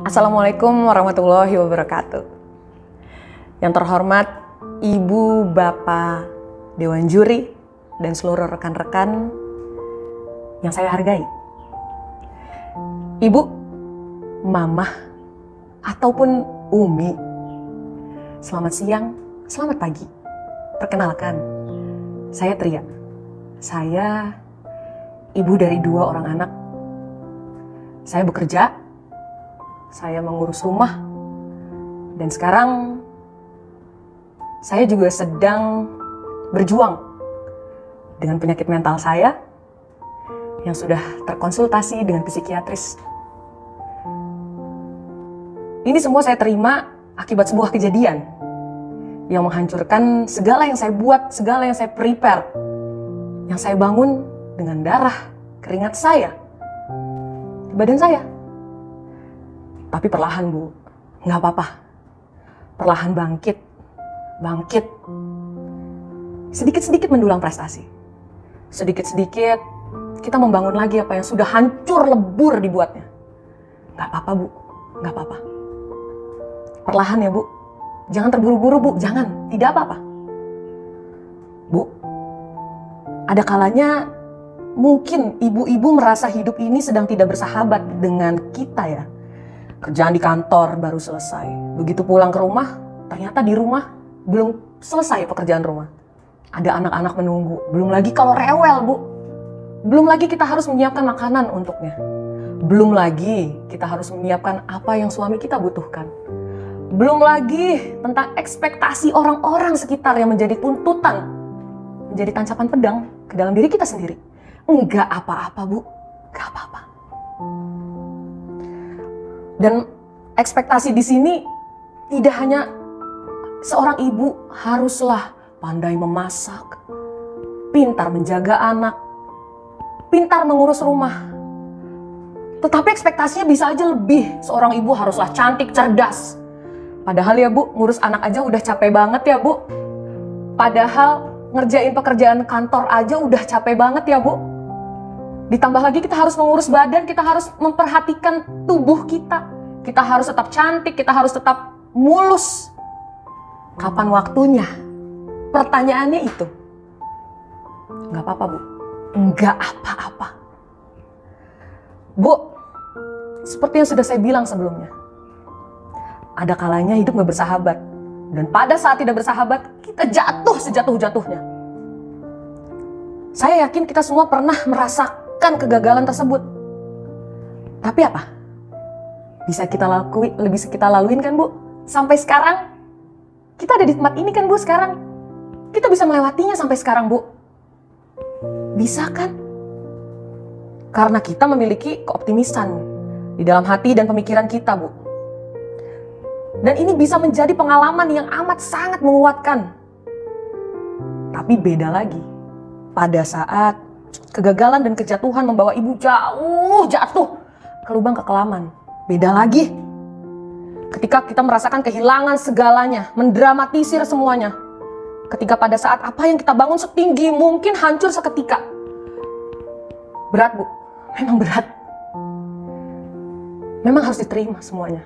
Assalamualaikum warahmatullahi wabarakatuh. Yang terhormat Ibu, Bapak, Dewan Juri, dan seluruh rekan-rekan yang saya hargai. Ibu, Mamah, ataupun Umi, selamat siang, selamat pagi. Perkenalkan, saya Tria. Saya ibu dari 2 orang anak. Saya bekerja, saya mengurus rumah, dan sekarang saya juga sedang berjuang dengan penyakit mental saya yang sudah terkonsultasi dengan psikiatris. Ini semua saya terima akibat sebuah kejadian yang menghancurkan segala yang saya buat, segala yang saya prepare, yang saya bangun dengan darah, keringat saya, di badan saya. Tapi perlahan, Bu, nggak apa-apa. Perlahan bangkit. Sedikit-sedikit mendulang prestasi. Sedikit-sedikit kita membangun lagi apa yang sudah hancur lebur dibuatnya. Nggak apa-apa, Bu, nggak apa-apa. Perlahan ya, Bu. Jangan terburu-buru, Bu, jangan. Tidak apa-apa. Bu, ada kalanya mungkin ibu-ibu merasa hidup ini sedang tidak bersahabat dengan kita ya. Kerjaan di kantor baru selesai. Begitu pulang ke rumah, ternyata di rumah belum selesai pekerjaan rumah. Ada anak-anak menunggu. Belum lagi kalau rewel, Bu. Belum lagi kita harus menyiapkan makanan untuknya. Belum lagi kita harus menyiapkan apa yang suami kita butuhkan. Belum lagi tentang ekspektasi orang-orang sekitar yang menjadi tuntutan, menjadi tancapan pedang ke dalam diri kita sendiri. Enggak apa-apa, Bu. Enggak apa-apa. Dan ekspektasi di sini tidak hanya seorang ibu haruslah pandai memasak, pintar menjaga anak, pintar mengurus rumah. Tetapi ekspektasinya bisa aja lebih. Seorang ibu haruslah cantik, cerdas. Padahal ya, Bu, ngurus anak aja udah capek banget ya, Bu. Padahal ngerjain pekerjaan kantor aja udah capek banget ya, Bu. Ditambah lagi kita harus mengurus badan, kita harus memperhatikan tubuh kita. Kita harus tetap cantik, kita harus tetap mulus. Kapan waktunya? Pertanyaannya itu. Nggak apa-apa, Bu. Nggak apa-apa. Bu, seperti yang sudah saya bilang sebelumnya. Ada kalanya hidup nggak bersahabat. Dan pada saat tidak bersahabat, kita jatuh sejatuh-jatuhnya. Saya yakin kita semua pernah merasakan kegagalan tersebut. Tapi apa? Bisa kita laluin kan, Bu? Sampai sekarang, kita ada di tempat ini kan, Bu, sekarang. Kita bisa melewatinya sampai sekarang, Bu. Bisa kan? Karena kita memiliki keoptimisan di dalam hati dan pemikiran kita, Bu. Dan ini bisa menjadi pengalaman yang amat sangat menguatkan. Tapi beda lagi. Pada saat kegagalan dan kejatuhan membawa ibu jatuh ke lubang kekelaman. Beda lagi. Ketika kita merasakan kehilangan segalanya, mendramatisir semuanya. Ketika pada saat apa yang kita bangun setinggi mungkin hancur seketika. Berat, Bu. Memang berat. Memang harus diterima semuanya.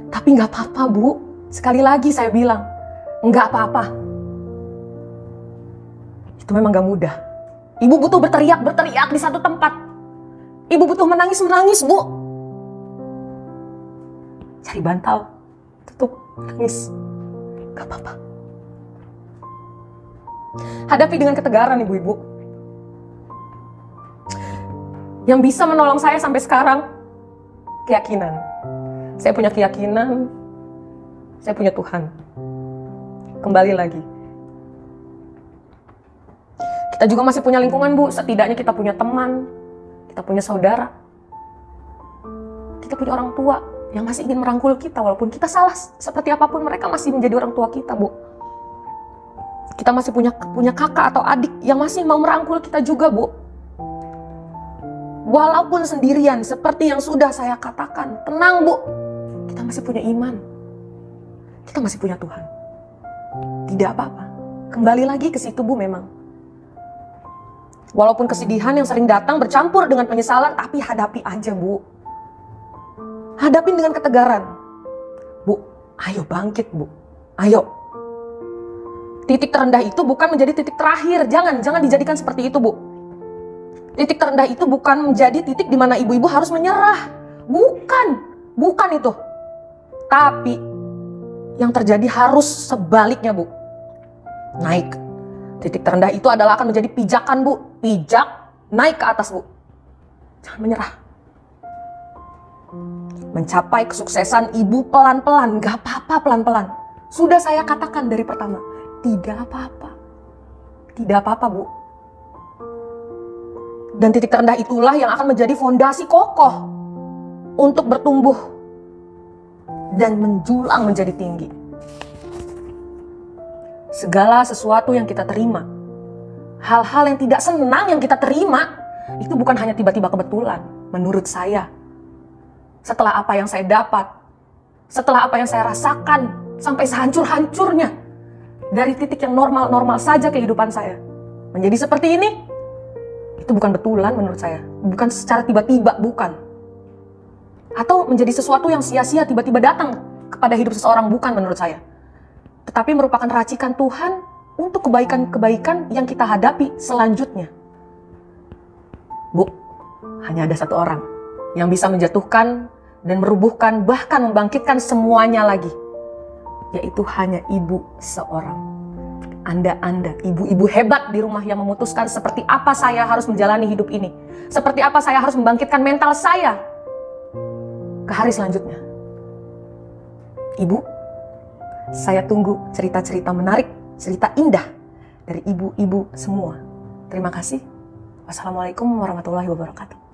Tapi nggak apa-apa, Bu. Sekali lagi saya bilang, nggak apa-apa. Itu memang gak mudah. Ibu butuh berteriak di satu tempat. Ibu butuh menangis, Bu. Cari bantal, tutup, nangis. Gak apa-apa. Hadapi dengan ketegaran, ibu-ibu. Yang bisa menolong saya sampai sekarang, keyakinan. Saya punya keyakinan, saya punya Tuhan. Kembali lagi. Kita juga masih punya lingkungan, Bu. Setidaknya kita punya teman, kita punya saudara, kita punya orang tua yang masih ingin merangkul kita. Walaupun kita salah seperti apapun, mereka masih menjadi orang tua kita, Bu. Kita masih punya kakak atau adik yang masih mau merangkul kita juga, Bu. Walaupun sendirian, seperti yang sudah saya katakan, tenang, Bu. Kita masih punya iman. Kita masih punya Tuhan. Tidak apa-apa. Kembali lagi ke situ, Bu, memang. Walaupun kesedihan yang sering datang bercampur dengan penyesalan, tapi hadapi aja, Bu. Hadapin dengan ketegaran. Bu, ayo bangkit Bu. Ayo. Titik terendah itu bukan menjadi titik terakhir. Jangan dijadikan seperti itu Bu. Titik terendah itu bukan menjadi titik di mana ibu-ibu harus menyerah. Bukan itu. Tapi yang terjadi harus sebaliknya Bu. Naik. Titik terendah itu adalah akan menjadi pijakan Bu. Pijak, naik ke atas Bu. Jangan menyerah. Mencapai kesuksesan ibu pelan-pelan. Gak apa-apa pelan-pelan. Sudah saya katakan dari pertama. Tidak apa-apa. Tidak apa-apa Bu. Dan titik terendah itulah yang akan menjadi fondasi kokoh untuk bertumbuh dan menjulang menjadi tinggi. Segala sesuatu yang kita terima, hal-hal yang tidak senang yang kita terima, itu bukan hanya tiba-tiba kebetulan. Menurut saya, setelah apa yang saya dapat, setelah apa yang saya rasakan, sampai sehancur-hancurnya, dari titik yang normal-normal saja kehidupan saya, menjadi seperti ini, itu bukan betulan menurut saya. Bukan secara tiba-tiba, bukan. Atau menjadi sesuatu yang sia-sia tiba-tiba datang kepada hidup seseorang, bukan menurut saya. Tetapi merupakan racikan Tuhan untuk kebaikan-kebaikan yang kita hadapi selanjutnya. Bu, hanya ada satu orang yang bisa menjatuhkan dan merubuhkan, bahkan membangkitkan semuanya lagi. Yaitu hanya ibu seorang. Anda, ibu-ibu hebat di rumah yang memutuskan seperti apa saya harus menjalani hidup ini. Seperti apa saya harus membangkitkan mental saya ke hari selanjutnya. Ibu, saya tunggu cerita-cerita menarik, cerita indah dari ibu-ibu semua. Terima kasih. Wassalamualaikum warahmatullahi wabarakatuh.